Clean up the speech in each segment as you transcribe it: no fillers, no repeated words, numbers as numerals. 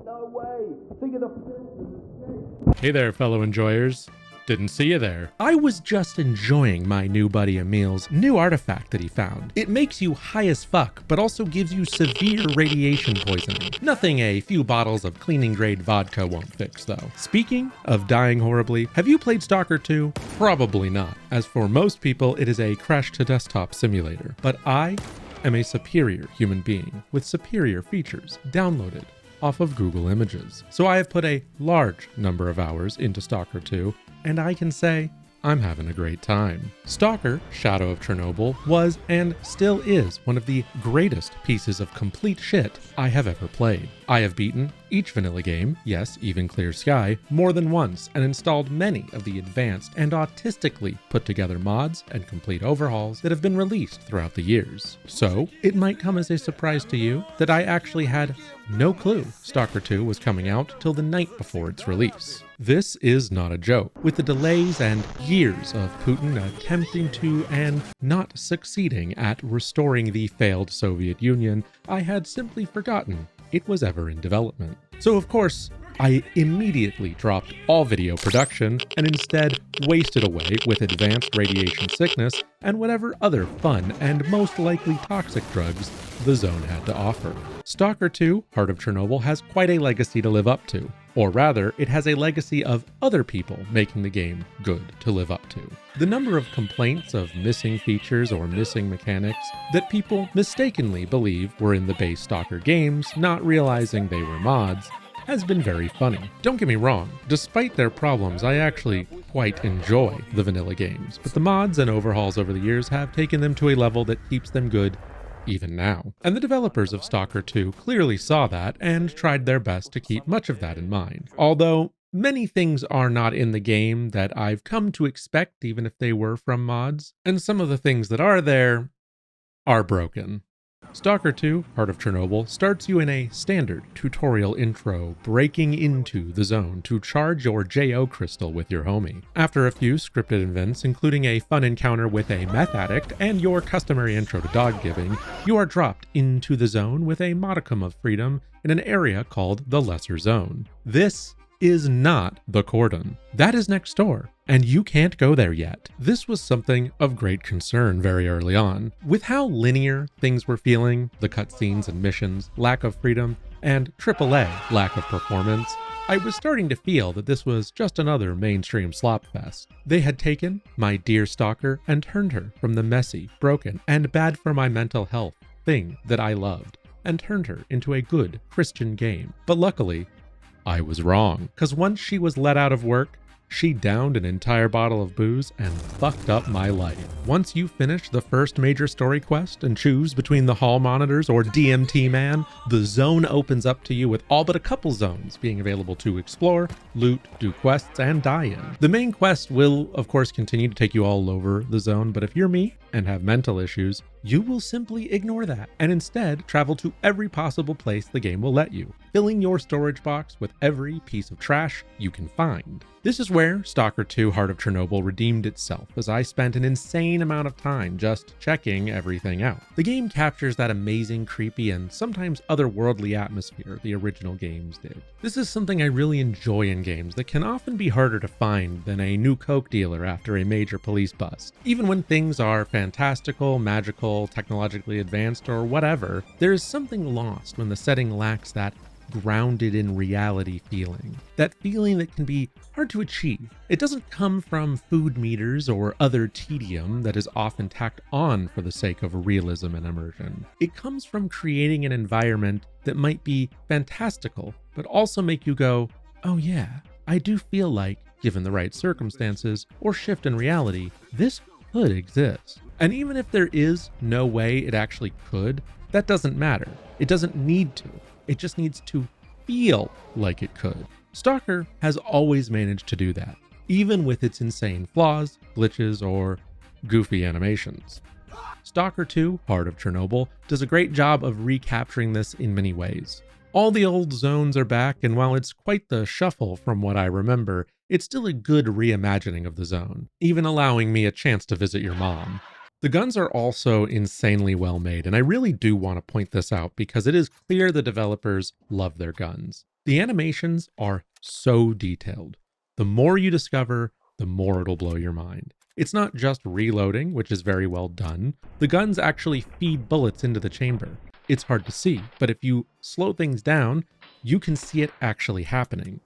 no way! Think of the Hey there, fellow enjoyers. Didn't see you there. I was just enjoying my new buddy Emil's new artifact that he found. It makes you high as fuck, but also gives you severe radiation poisoning. Nothing a few bottles of cleaning grade vodka won't fix though. Speaking of dying horribly, have you played Stalker 2? Probably not, as for most people it is a crash to desktop simulator. But I am a superior human being with superior features downloaded off of Google Images. So I have put a large number of hours into Stalker 2, and I can say I'm having a great time. Stalker, Shadow of Chernobyl, was and still is one of the greatest pieces of complete shit I have ever played. I have beaten each vanilla game, yes, even Clear Sky, more than once and installed many of the advanced and autistically put together mods and complete overhauls that have been released throughout the years. So, it might come as a surprise to you that I actually had no clue Stalker 2 was coming out till the night before its release. This is not a joke. With the delays and years of Putin attempting to and not succeeding at restoring the failed Soviet Union, I had simply forgotten it was ever in development. So of course, I immediately dropped all video production and instead wasted away with advanced radiation sickness and whatever other fun and most likely toxic drugs the zone had to offer. Stalker 2, Heart of Chernobyl has quite a legacy to live up to. Or rather, it has a legacy of other people making the game good to live up to. The number of complaints of missing features or missing mechanics that people mistakenly believe were in the base Stalker games, not realizing they were mods, has been very funny. Don't get me wrong, despite their problems, I actually quite enjoy the vanilla games, but the mods and overhauls over the years have taken them to a level that keeps them good even now. And the developers of Stalker 2 clearly saw that and tried their best to keep much of that in mind. Although many things are not in the game that I've come to expect even if they were from mods, and some of the things that are there are broken. Stalker 2, Heart of Chernobyl, starts you in a standard tutorial intro, breaking into the zone to charge your JO crystal with your homie. After a few scripted events, including a fun encounter with a meth addict and your customary intro to dog giving, you are dropped into the zone with a modicum of freedom in an area called the Lesser Zone. This is not the cordon. That is next door, and you can't go there yet. This was something of great concern very early on. With how linear things were feeling, the cutscenes and missions, lack of freedom, and AAA lack of performance, I was starting to feel that this was just another mainstream slop fest. They had taken my dear Stalker and turned her from the messy, broken, and bad for my mental health thing that I loved, and turned her into a good Christian game. But luckily, I was wrong, because once she was let out of work, she downed an entire bottle of booze and fucked up my life. Once you finish the first major story quest and choose between the hall monitors or DMT man, the zone opens up to you with all but a couple zones being available to explore, loot, do quests, and die in. The main quest will, of course, continue to take you all over the zone, but if you're me and have mental issues, you will simply ignore that and instead travel to every possible place the game will let you, filling your storage box with every piece of trash you can find. This is where Stalker 2 Heart of Chernobyl redeemed itself, as I spent an insane amount of time just checking everything out. The game captures that amazing, creepy, and sometimes otherworldly atmosphere the original games did. This is something I really enjoy in games that can often be harder to find than a new coke dealer after a major police bust. Even when things are fantastical, magical, technologically advanced, or whatever, there is something lost when the setting lacks that grounded in reality feeling. That feeling that can be hard to achieve. It doesn't come from food meters or other tedium that is often tacked on for the sake of realism and immersion. It comes from creating an environment that might be fantastical, but also make you go, oh yeah, I do feel like, given the right circumstances or shift in reality, this could exist. And even if there is no way it actually could, that doesn't matter. It doesn't need to. It just needs to feel like it could. Stalker has always managed to do that, even with its insane flaws, glitches, or goofy animations. Stalker 2, Heart of Chernobyl, does a great job of recapturing this in many ways. All the old zones are back, and while it's quite the shuffle from what I remember, it's still a good reimagining of the zone, even allowing me a chance to visit your mom. The guns are also insanely well made, and I really do want to point this out because it is clear the developers love their guns. The animations are so detailed. The more you discover, the more it'll blow your mind. It's not just reloading, which is very well done. The guns actually feed bullets into the chamber. It's hard to see, but if you slow things down, you can see it actually happening.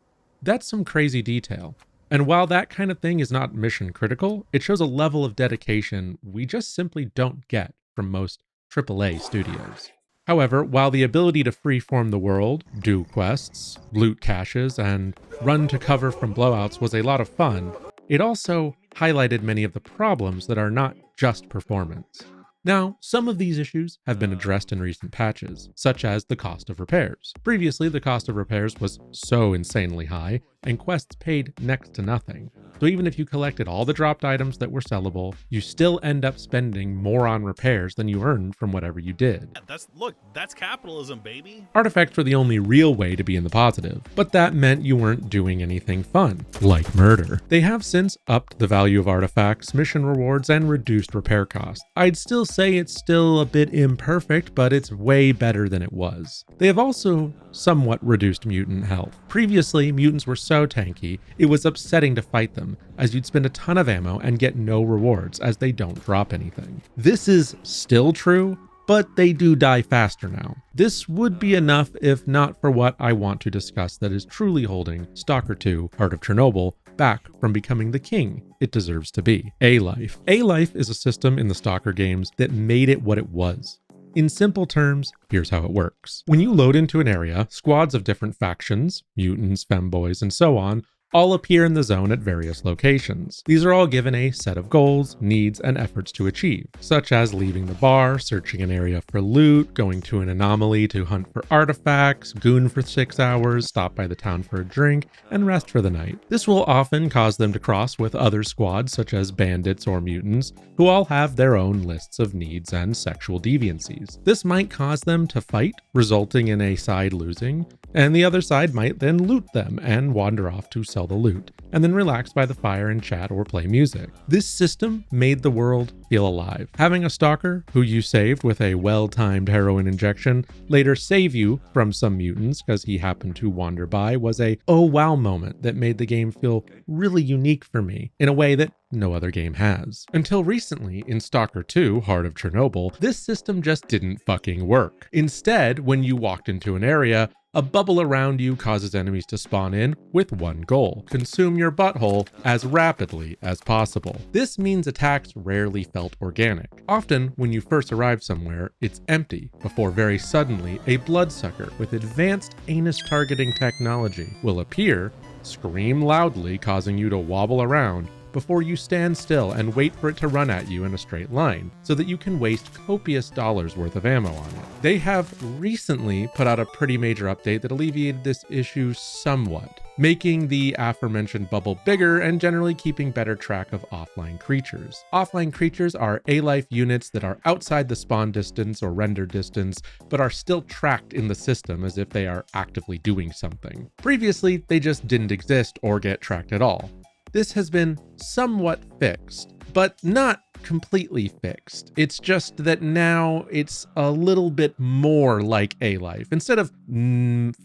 That's some crazy detail. And while that kind of thing is not mission critical, it shows a level of dedication we just simply don't get from most AAA studios. However, while the ability to freeform the world, do quests, loot caches, and run to cover from blowouts was a lot of fun, it also highlighted many of the problems that are not just performance. Now, some of these issues have been addressed in recent patches, such as the cost of repairs. Previously, the cost of repairs was so insanely high, and quests paid next to nothing. So even if you collected all the dropped items that were sellable, you still end up spending more on repairs than you earned from whatever you did. That's capitalism, baby. Artifacts were the only real way to be in the positive, but that meant you weren't doing anything fun, like murder. They have since upped the value of artifacts, mission rewards, and reduced repair costs. I'd still say it's still a bit imperfect, but it's way better than it was. They have also somewhat reduced mutant health. Previously, mutants were so tanky, it was upsetting to fight them, as you'd spend a ton of ammo and get no rewards, as they don't drop anything. This is still true, but they do die faster now. This would be enough if not for what I want to discuss that is truly holding Stalker 2, Heart of Chernobyl, back from becoming the king it deserves to be. A-Life. A-Life is a system in the Stalker games that made it what it was. In simple terms, here's how it works. When you load into an area, squads of different factions, mutants, femboys, and so on, all appear in the zone at various locations. These are all given a set of goals, needs, and efforts to achieve, such as leaving the bar, searching an area for loot, going to an anomaly to hunt for artifacts, goon for 6 hours, stop by the town for a drink, and rest for the night. This will often cause them to cross with other squads, such as bandits or mutants, who all have their own lists of needs and sexual deviancies. This might cause them to fight, resulting in a side losing, and the other side might then loot them and wander off to sell the loot, and then relax by the fire and chat or play music. This system made the world feel alive. Having a stalker, who you saved with a well-timed heroin injection, later save you from some mutants because he happened to wander by, was a oh wow moment that made the game feel really unique for me in a way that no other game has. Until recently, in Stalker 2, Heart of Chernobyl, this system just didn't fucking work. Instead, when you walked into an area, a bubble around you causes enemies to spawn in with one goal: consume your butthole as rapidly as possible. This means attacks rarely felt organic. Often, when you first arrive somewhere, it's empty, before very suddenly a bloodsucker with advanced anus targeting technology will appear, scream loudly, causing you to wobble around, before you stand still and wait for it to run at you in a straight line, so that you can waste copious dollars worth of ammo on it. They have recently put out a pretty major update that alleviated this issue somewhat, making the aforementioned bubble bigger and generally keeping better track of offline creatures. Offline creatures are A-Life units that are outside the spawn distance or render distance, but are still tracked in the system as if they are actively doing something. Previously, they just didn't exist or get tracked at all. This has been somewhat fixed, but not completely fixed. It's just that now it's a little bit more like A-Life. Instead of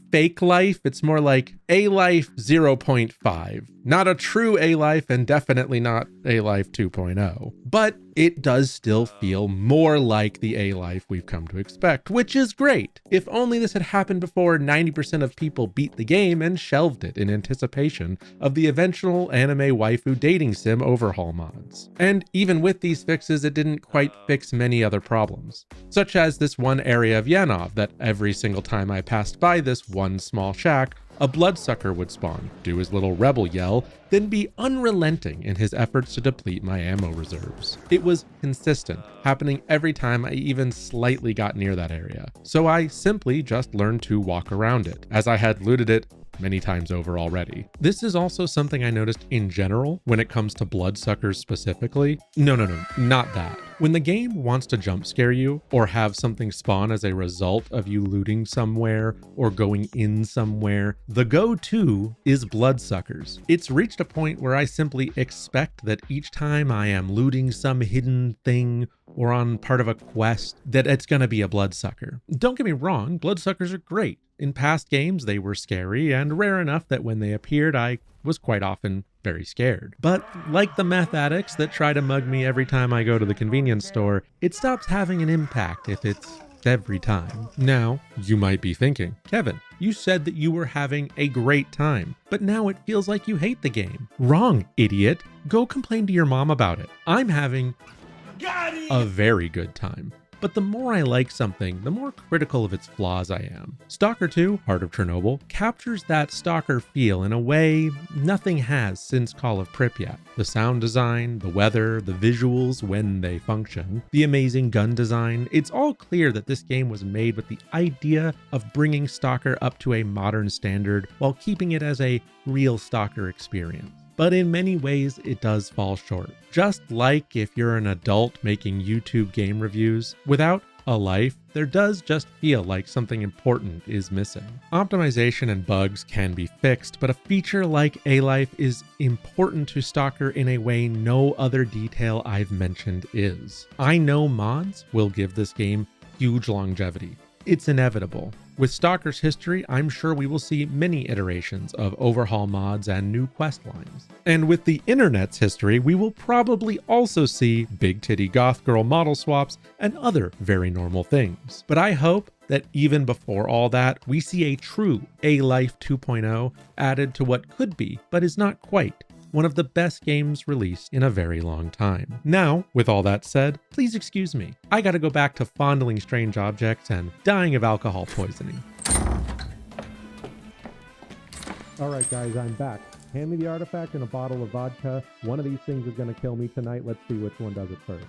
fake life, it's more like A-Life 0.5. Not a true A-Life and definitely not A-Life 2.0. But it does still feel more like the A-Life we've come to expect, which is great. If only this had happened before 90% of people beat the game and shelved it in anticipation of the eventual anime waifu dating sim overhaul mods. And even with these fixes, it didn't quite fix many other problems, such as this one area of Yanov that every single time I passed by this one small shack, a bloodsucker would spawn, do his little rebel yell, then be unrelenting in his efforts to deplete my ammo reserves. It was consistent, happening every time I even slightly got near that area, so I simply just learned to walk around it. As I had looted it many times over already. This is also something I noticed in general when it comes to bloodsuckers specifically. No, not that. When the game wants to jump scare you or have something spawn as a result of you looting somewhere or going in somewhere, the go-to is bloodsuckers. It's reached a point where I simply expect that each time I am looting some hidden thing or on part of a quest, that it's gonna be a bloodsucker. Don't get me wrong, bloodsuckers are great. In past games, they were scary and rare enough that when they appeared, I was quite often very scared. But like the meth addicts that try to mug me every time I go to the convenience store, it stops having an impact if it's every time. Now, you might be thinking, Kevin, you said that you were having a great time, but now it feels like you hate the game. Wrong, idiot. Go complain to your mom about it. I'm having a very good time. But the more I like something, the more critical of its flaws I am. Stalker 2, Heart of Chernobyl, captures that Stalker feel in a way nothing has since Call of Pripyat. The sound design, the weather, the visuals when they function, the amazing gun design, it's all clear that this game was made with the idea of bringing Stalker up to a modern standard while keeping it as a real Stalker experience. But in many ways, it does fall short. Just like if you're an adult making YouTube game reviews, without a life, there does just feel like something important is missing. Optimization and bugs can be fixed, but a feature like a life is important to Stalker in a way no other detail I've mentioned is. I know mods will give this game huge longevity. It's inevitable. With Stalker's history, I'm sure we will see many iterations of overhaul mods and new quest lines. And with the internet's history, we will probably also see big titty goth girl model swaps and other very normal things. But I hope that even before all that, we see a true A-Life 2.0 added to what could be, but is not quite, one of the best games released in a very long time. Now, with all that said, please excuse me. I gotta go back to fondling strange objects and dying of alcohol poisoning. All right, guys, I'm back. Hand me the artifact and a bottle of vodka. One of these things is gonna kill me tonight. Let's see which one does it first.